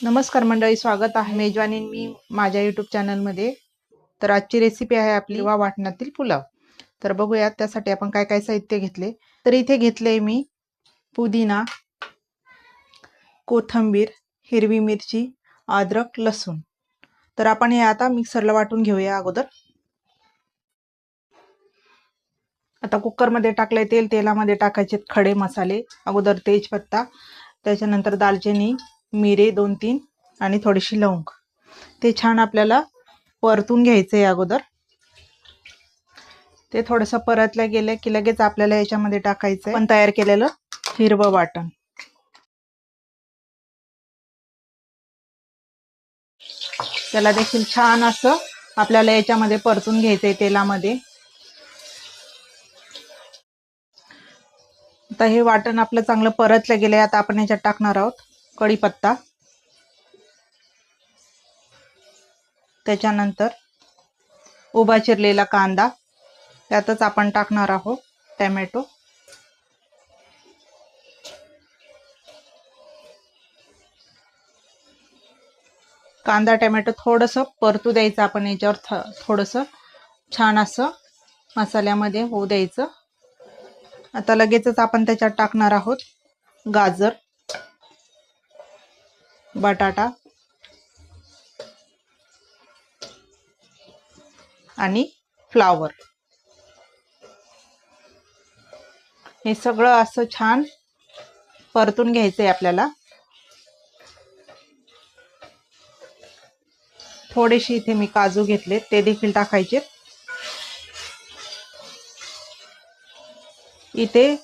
नमस्कार मंडळी, स्वागत आहे मेजवानी मी माझ्या यूट्यूब चॅनलमध्ये। तर आजची रेसिपी आहे आपली हिरवा वाटणातील पुलाव। तर बघूया त्यासाठी आपण काय काय साहित्य घेतले। तर इथे घेतले मी पुदिना, कोथिंबीर, हिरवी मिरची, अद्रक, लसूण। तर आपण हे आता मिक्सरला वाटून घेऊया अगोदर। आता कुकर मध्ये टाकले तेल, तेलामध्ये टाकायचे खडे मसाले। अगोदर तेजपत्ता, त्याच्यानंतर दालचिनी, मिरे 2-3 आणि थोडीशी लवंग। ते छान आपल्याला परतून घ्यायचे अगोदर। ते थोडंसं परतलं गेलं की लगेच आपल्याला याच्यामध्ये टाकायचं आपण तयार केलेलं हिरवं वाटण। त्याला देखील छान असं आपल्याला याच्यामध्ये परतून घ्यायचंय तेलामध्ये। आता हे वाटण आपलं चांगलं परतलं गेलंय। आता आपण याच्यात टाकणार आहोत कढीपत्ता, त्याच्यानंतर उभा चिरलेला कांदा, त्यातच आपण टाकणार आहोत टोमॅटो, कांदा टोमॅटो थोडंसं परतू द्यायचं आपण याच्यावर। थोडंसं छान असं मसाल्यामध्ये होऊ द्यायचं। आता लगेचच आपण त्याच्यात टाकणार आहोत गाजर, बटाटा आणि फ्लावर। हे सगळं असं छान परतून घ्यायचंय आपल्याला। थोडेसे इथे मी काजू घेतले, ते देखील टाकायचे। इथे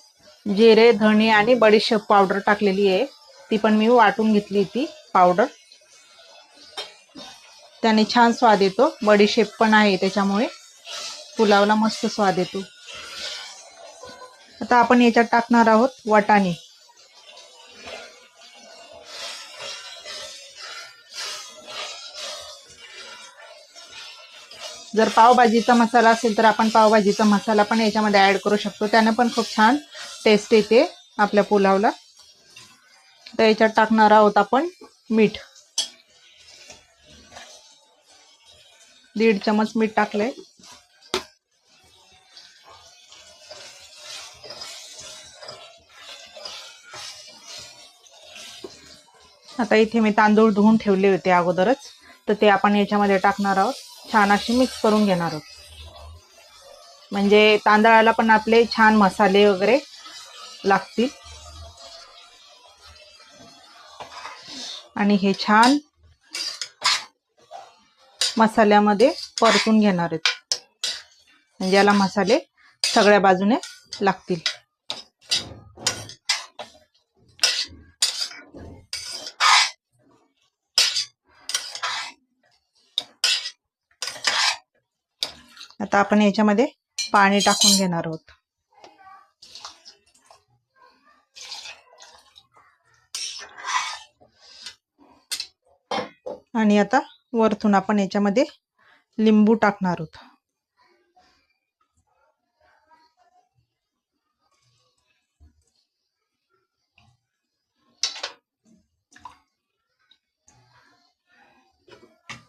जिरे, धणे आणि बडीशेप पावडर टाकलेली आहे, ती पण मी वाटून घेतली ती पावडर। त्याने छान स्वाद येतो, बडीशेप पण आहे त्याच्यामुळे पुलावला मस्त स्वाद येतो। आता आपण याच्यात टाकणार आहोत वाटाणे। जर पावभाजीचा मसाला असेल तर आपण पावभाजीचा मसाला पण याच्यामध्ये ऍड करू शकतो, त्याने पण खूप छान टेस्ट येते आपल्या पुलावला। तर याच्यात टाकणार आहोत आपण मीठ, 1.5 चमच मीठ टाकले। आता इथे मी तांदूळ धुवून ठेवले होते अगोदरच, तर ते आपण याच्यामध्ये टाकणार आहोत। छान अशी मिक्स करून घेणार आहोत, म्हणजे तांदळाला पण आपले छान मसाले वगैरे लागतील। आणि हे छान मसाल्यामध्ये परतून घेणार आहेत, म्हणजे याला मसाले सगळ्या बाजूने लागतील। आता आपण याच्यामध्ये पाणी टाकून घेणार आहोत। आणि आता वरतून आपण याच्यामध्ये लिंबू टाकणार आहोत।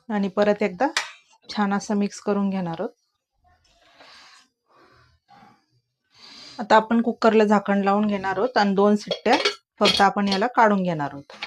आणि परत एकदा छान असं मिक्स करून घेणार आहोत। आता आपण कुकरला झाकण लावून घेणार आहोत आणि 2 शिट्ट्या फक्त आपण याला काढून घेणार आहोत।